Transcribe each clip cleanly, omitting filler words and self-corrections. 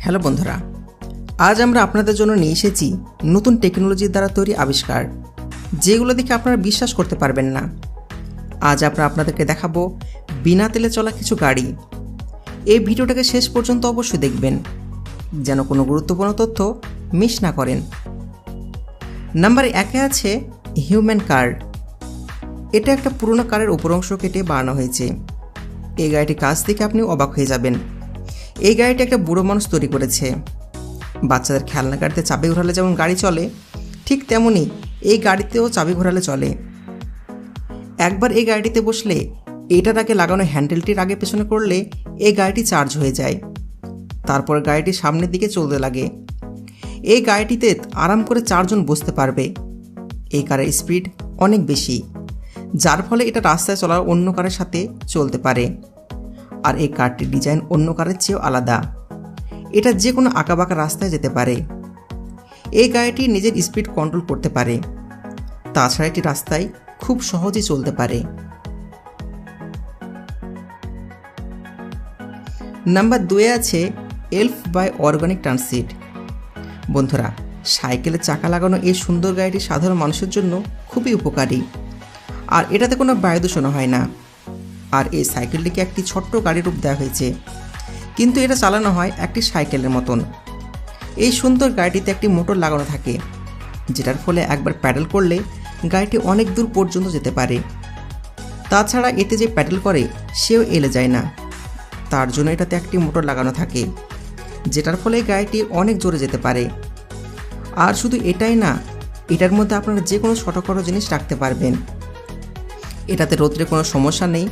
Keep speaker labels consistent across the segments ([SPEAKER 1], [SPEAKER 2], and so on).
[SPEAKER 1] Hello বন্ধুরা, আজ আমরা আপনাদের জন্য নিয়ে এসেছি নতুন টেকনোলজির দ্বারা তৈরি আবিষ্কার, যেগুলো দেখে আপনারা বিশ্বাস করতে পারবেন না। আজ আমরা আপনাদেরকে দেখাবো বিনা তেলে চলা কিছু গাড়ি। এই ভিডিওটাকে শেষ পর্যন্ত অবশ্যই দেখবেন, যেন কোনো গুরুত্বপূর্ণ তথ্য মিস না করেন। নাম্বার 1-এ আছে হিউম্যান কার্ড। এটা একটা পুরনো কারের উপর অংশ কেটে বানানো হয়েছে। এই গাড়িটির কাজ দেখে আপনি অবাক হয়ে যাবেন। এই গাড়িটি একটা বুড়ো মানুষ তৈরি করেছে। বাচ্চাদের খেলনা গাড়িতে চাবি ঘোরালে যেমন গাড়ি চলে, ঠিক তেমনই এই গাড়িতেও চাবি ঘোরালে চলে। একবার এই গাড়িটিতে বসলে এটার আগে লাগানো হ্যান্ডেলটির আগে পেছনে করলে এই গাড়িটি চার্জ হয়ে যায়। তারপর গাড়িটি সামনের দিকে চলতে লাগে। এই গাড়িটিতে আরাম করে 4 জন বসতে পারবে। এই কারের স্পিড অনেক বেশি, যার ফলে এটা রাস্তায় চলার অন্য কারের সাথে চলতে পারে। আর এই কারটির ডিজাইন অন্য কারের চেয়েও আলাদা। এটা যে কোনো আঁকাবাঁকা রাস্তায় যেতে পারে। এই গাড়িটি নিজের স্পিড কন্ট্রোল করতে পারে। তাছাড়া এটি রাস্তায় খুব সহজে চলতে পারে। নাম্বার 2-এ আছে এলফ বাই অর্গানিক ট্রানজিট। বন্ধুরা, সাইকেলের চাকা লাগানো এই সুন্দর গাড়িটি সাধারণ মানুষের জন্য খুবই উপকারী। আর এটাতে কোনো বায়ু দূষণ হয় না। আর এই সাইকেলটিকে একটি ছোট্ট গাড়ির রূপ দেওয়া হয়েছে, কিন্তু এটা চালানো হয় একটি সাইকেলের মতন। এই সুন্দর গাড়িটিতে একটি মোটর লাগানো থাকে, যেটার ফলে একবার প্যাডেল করলে গাড়িটি অনেক দূর পর্যন্ত যেতে পারে। তাছাড়া এতে যে প্যাডেল করে সেও এলে যায় না, তার জন্য এটাতে একটি মোটর লাগানো থাকে, যেটার ফলে গাড়িটি অনেক জোরে যেতে পারে। আর শুধু এটাই না, এটার মধ্যে আপনারা যে কোনো ছোটোখাটো জিনিস রাখতে পারবেন। এটাতে রোদ্রে কোনো সমস্যা নেই,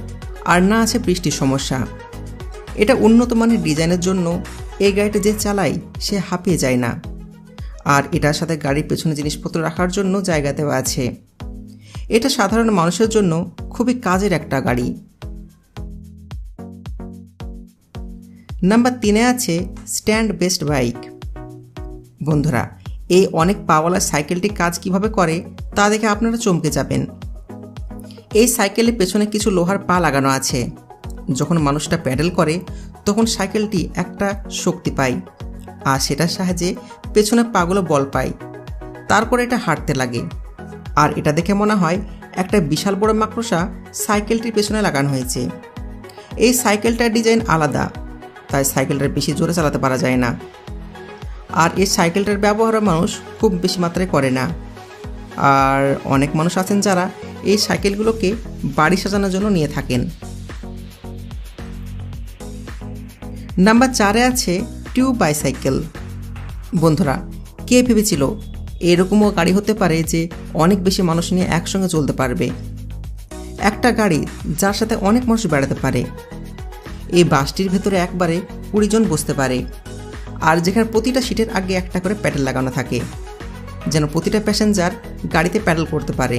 [SPEAKER 1] আর না আছে বৃষ্টির সমস্যা। এটা উন্নত মানের ডিজাইনের জন্য এই গাড়িটা যে চালায় সে হাঁপিয়ে যায় না। আর এটার সাথে গাড়ির পেছনে জিনিসপত্র রাখার জন্য জায়গা দেওয়া আছে। এটা সাধারণ মানুষের জন্য খুবই কাজের একটা গাড়ি। নাম্বার 3-এ আছে স্ট্যান্ড বেসড বাইক। বন্ধুরা, এই অনেক পাওয়ালা সাইকেলটি কাজ কিভাবে করে তা দেখে আপনারা চমকে যাবেন। এই সাইকেলের পেছনে কিছু লোহার পা লাগানো আছে। যখন মানুষটা প্যাডেল করে তখন সাইকেলটি একটা শক্তি পায়, আর সেটার সাহায্যে পেছনে পাগুলো বল পায়। তারপর এটা হাঁটতে লাগে। আর এটা দেখে মনে হয় একটা বিশাল বড় মাকড়সা সাইকেলটির পেছনে লাগানো হয়েছে। এই সাইকেলটার ডিজাইন আলাদা, তাই সাইকেলটা বেশি জোরে চালাতে পারা যায় না। আর এই সাইকেলটার ব্যবহার মানুষ খুব বেশি মাত্রায় করে না। আর অনেক মানুষ আছেন যারা এই সাইকেলগুলোকে বাড়ি সাজানোর জন্য নিয়ে থাকেন। নাম্বার 4-এ আছে টিউব বাইসাইকেল। বন্ধুরা, কে ভেবেছিল এরকমও গাড়ি হতে পারে যে অনেক বেশি মানুষ নিয়ে একসঙ্গে চলতে পারবে? একটা গাড়ি যার সাথে অনেক মানুষ বেড়াতে পারে। এই বাসটির ভেতরে একবারে 20 জন বসতে পারে। আর যেখানে প্রতিটা সিটের আগে একটা করে প্যাডেল লাগানো থাকে, যেন প্রতিটা প্যাসেঞ্জার গাড়িতে প্যাডেল করতে পারে।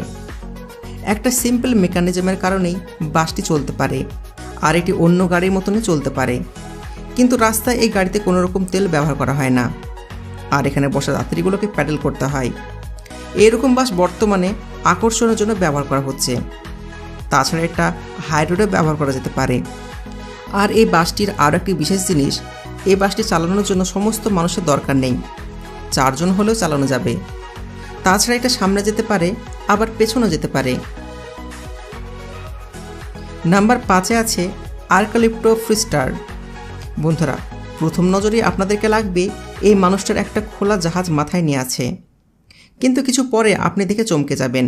[SPEAKER 1] একটা সিম্পল মেকানিজমের কারণেই বাসটি চলতে পারে, আর এটি অন্য গাড়ির মতনই চলতে পারে। কিন্তু রাস্তায় এই গাড়িতে কোনো রকম তেল ব্যবহার করা হয় না, আর এখানে বসা যাত্রীগুলোকে প্যাডেল করতে হয়। এরকম বাস বর্তমানে আকর্ষণের জন্য ব্যবহার করা হচ্ছে। তাছাড়া এটা হাই রোডে ব্যবহার করা যেতে পারে। আর এই বাসটির আরও একটি বিশেষ জিনিস, এই বাসটি চালানোর জন্য সমস্ত মানুষের দরকার নেই, 4 জন হলেও চালানো যাবে। তাছাড়া এটা সামনে যেতে পারে, আবার পেছনে যেতে পারে। নাম্বার 5-এ আছে আর্কালিপ্টো ফ্রিস্টার। বন্ধুরা, প্রথম নজরে আপনাদেরকে লাগবে এই মানুষটার একটা খোলা জাহাজ মাথায় নিয়ে আছে, কিন্তু কিছু পরে আপনি দেখে চমকে যাবেন।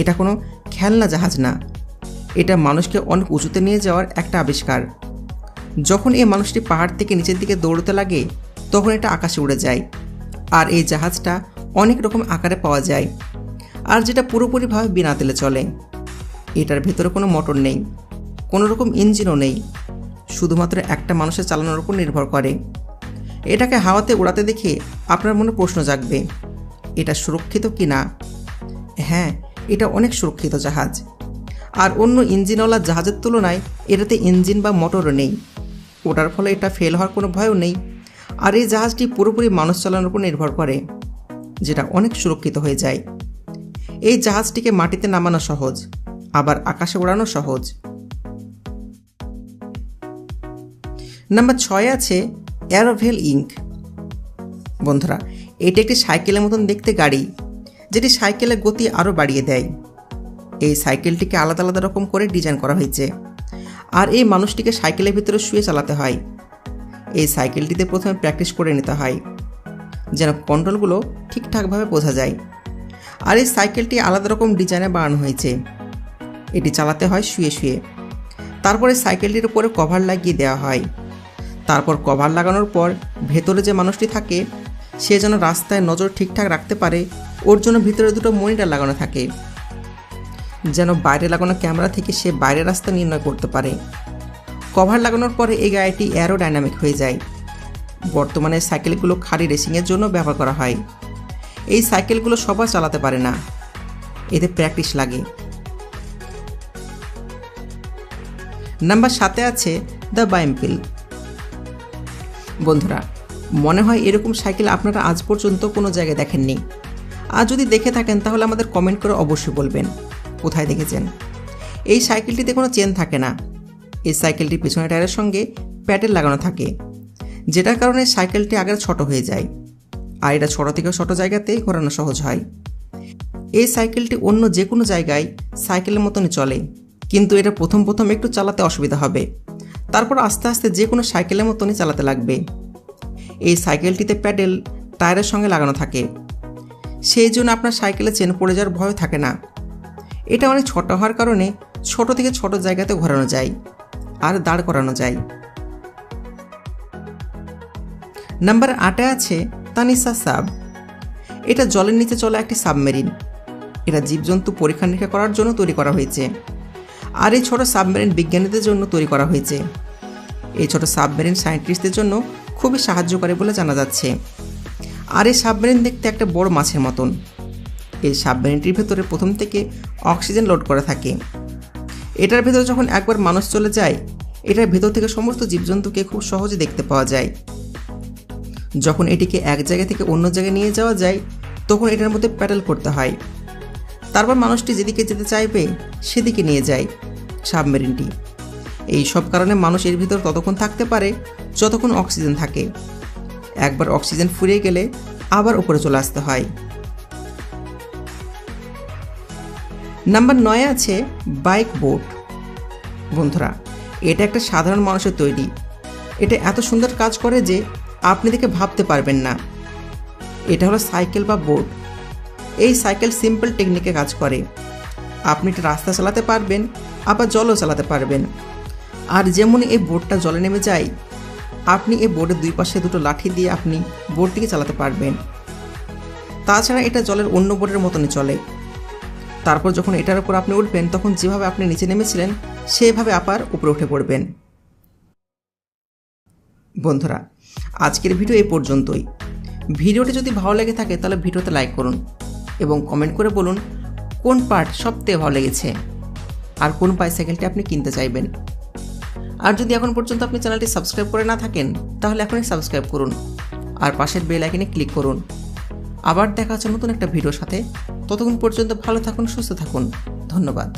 [SPEAKER 1] এটা কোনো খেলনা জাহাজ না, এটা মানুষকে অনেক উঁচুতে নিয়ে যাওয়ার একটা আবিষ্কার। যখন এই মানুষটি পাহাড় থেকে নিচের দিকে দৌড়তে লাগে তখন এটা আকাশে উড়ে যায়। আর এই জাহাজটা অনেক রকম আকারে পাওয়া যায়, আর যেটা পুরোপুরিভাবে বিনা তেলে চলে। এটার ভেতরে কোনো মোটর নেই, কোনো রকম ইঞ্জিনও নেই, শুধুমাত্র একটা মানুষের চালানোর উপর নির্ভর করে। এটাকে হাওয়াতে উড়াতে দেখে আপনার মনে প্রশ্ন জাগবে, এটা সুরক্ষিত কি না? হ্যাঁ, এটা অনেক সুরক্ষিত জাহাজ। আর অন্য ইঞ্জিনওয়ালা জাহাজের তুলনায় এটাতে ইঞ্জিন বা মোটরও নেই। ওটার ফলে এটা ফেল হওয়ার কোনো ভয়ও নেই। আর এই জাহাজটি পুরোপুরি মানুষ চালানোর উপর নির্ভর করে, যেটা অনেক সুরক্ষিত হয়ে যায়। এই জাহাজটিকে মাটিতে নামানো সহজ, আবার আকাশে ওড়ানো সহজ। নাম্বার 6-এ আছে অ্যারোভেল ইঙ্ক। বন্ধুরা, এটি একটি সাইকেলের মতন দেখতে গাড়ি, যেটি সাইকেলের গতি আরও বাড়িয়ে দেয়। এই সাইকেলটিকে আলাদা আলাদা রকম করে ডিজাইন করা হয়েছে, আর এই মানুষটিকে সাইকেলের ভিতরে শুয়ে চালাতে হয়। এই সাইকেলটিতে প্রথমে প্র্যাকটিস করে নিতে হয়, যেন কন্ট্রোলগুলো ঠিকঠাকভাবে বোঝা যায়। আর এই সাইকেলটি আলাদা রকম ডিজাইনে বানানো হয়েছে। এটি চালাতে হয় শুয়ে শুয়ে। তারপরে সাইকেলটির উপরে কভার লাগিয়ে দেওয়া হয়। তারপর কভার লাগানোর পর ভেতরে যে মানুষটি থাকে সে যেন রাস্তায় নজর ঠিকঠাক রাখতে পারে, ওর জন্য ভিতরে দুটো মনিটর লাগানো থাকে, যেন বাইরে লাগানো ক্যামেরা থেকে সে বাইরের রাস্তা নির্ণয় করতে পারে। কভার লাগানোর পরে এই গাড়িটি অ্যারোডাইনামিক হয়ে যায়। বর্তমানে সাইকেলগুলো খালি রেসিংয়ের জন্য ব্যবহার করা হয়। এই সাইকেলগুলো সবাই চালাতে পারে না, এতে প্র্যাকটিস লাগে। নাম্বার 7 আছে দ্য বাইম্পিল। বন্ধুরা, মনে হয় এরকম সাইকেল আপনারা আজ পর্যন্ত কোনো জায়গায় দেখেননি। আর যদি দেখে থাকেন তাহলে আমাদের কমেন্ট করে অবশ্যই বলবেন কোথায় দেখেছেন। এই সাইকেলটিতে কোনো চেন থাকে না। এই সাইকেলটির পেছনের টায়ারের সঙ্গে প্যাডেল লাগানো থাকে, যেটার কারণে সাইকেলটি আগে ছোট হয়ে যায়, আর এটা ছোট থেকে ছোট জায়গাতেই ঘোরানো সহজ হয়। এই সাইকেলটি অন্য যে কোনো জায়গায় সাইকেলের মতনই চলে, কিন্তু এটা প্রথম একটু চালাতে অসুবিধা হবে, তারপর আস্তে আস্তে যে কোনো সাইকেলের মতনই চালাতে লাগবে। এই সাইকেলটিতে প্যাডেল টায়ারের সঙ্গে লাগানো থাকে, সেই জন্য আপনার সাইকেলে চেন পড়ে যাওয়ার ভয় থাকে না। এটা অনেক ছোট হওয়ার কারণে ছোট থেকে ছোট জায়গাতে ঘোরানো যায় আর দাঁড় করানো যায়। নাম্বার 8 আছে তানিসা সাব। এটা জলের নিচে চলা একটি সাবমেরিন। এটা জীবজন্তু পরীক্ষা নিরীক্ষা করার জন্য তৈরি করা হয়েছে। আর এই ছোট সাবমেরিন বিজ্ঞানীদের জন্য তৈরি করা হয়েছে। এই ছোট সাবমেরিন সায়েন্টিস্টদের জন্য খুবই সাহায্য করে বলে জানা যাচ্ছে। আর এই সাবমেরিন দেখতে একটা বড় মাছের মতন। এই সাবমেরিনটির ভেতরে প্রথম থেকে অক্সিজেন লোড করা থাকে। এটার ভেতরে যখন একবার মানুষ চলে যায়, এটার ভেতর থেকে সমস্ত জীবজন্তুকে খুব সহজে দেখতে পাওয়া যায়। যখন এটিকে এক জায়গা থেকে অন্য জায়গায় নিয়ে যাওয়া যায়, তখন এটার মধ্যে প্যাডেল করতে হয়। তারপর মানুষটি যেদিকে যেতে চাইবে সেদিকে নিয়ে যায় সাবমেরিনটি। এই সব কারণে মানুষ এর ভিতর ততক্ষণ থাকতে পারে যতক্ষণ অক্সিজেন থাকে। একবার অক্সিজেন ফুরিয়ে গেলে আবার উপরে চলে আসতে হয়। নাম্বার 9 আছে বাইক বোট। বন্ধুরা, এটা একটা সাধারণ মানুষের তৈরি। এটা এত সুন্দর কাজ করে যে আপনি দেখে ভাবতে পারবেন না। এটা হলো সাইকেল বা বোট। এই সাইকেল সিম্পল টেকনিকে কাজ করে। আপনি এটা রাস্তা চালাতে পারবেন, আবার জলও চালাতে পারবেন। আর যেমন এই বোটটা জলে নেমে যায়, আপনি এই বোটের দুই পাশে দুটো লাঠি দিয়ে আপনি বোটটিকে চালাতে পারবেন। তাছাড়া এটা জলের অন্য বোটের মতনই চলে। তারপর যখন এটার উপর আপনি উঠবেন, তখন যেভাবে আপনি নিচে নেমেছিলেন সেভাবে আবার উপরে উঠে পড়বেন। বন্ধুরা, আজকের ভিডিও এই পর্যন্তই। ভিডিওটি যদি ভালো লেগে থাকে তাহলে ভিডিওতে লাইক করুন এবং কমেন্ট করে বলুন কোন পার্ট সবথেকে ভালো লেগেছে আর কোন বাইসাইকেলটি আপনি কিনতে চাইবেন। আর যদি এখন পর্যন্ত আপনি চ্যানেলটি সাবস্ক্রাইব করে না থাকেন তাহলে এখনই সাবস্ক্রাইব করুন আর পাশের বেল আইকনে ক্লিক করুন। আবার দেখা হচ্ছে নতুন একটা ভিডিওর সাথে। ততক্ষণ পর্যন্ত ভালো থাকুন, সুস্থ থাকুন। ধন্যবাদ।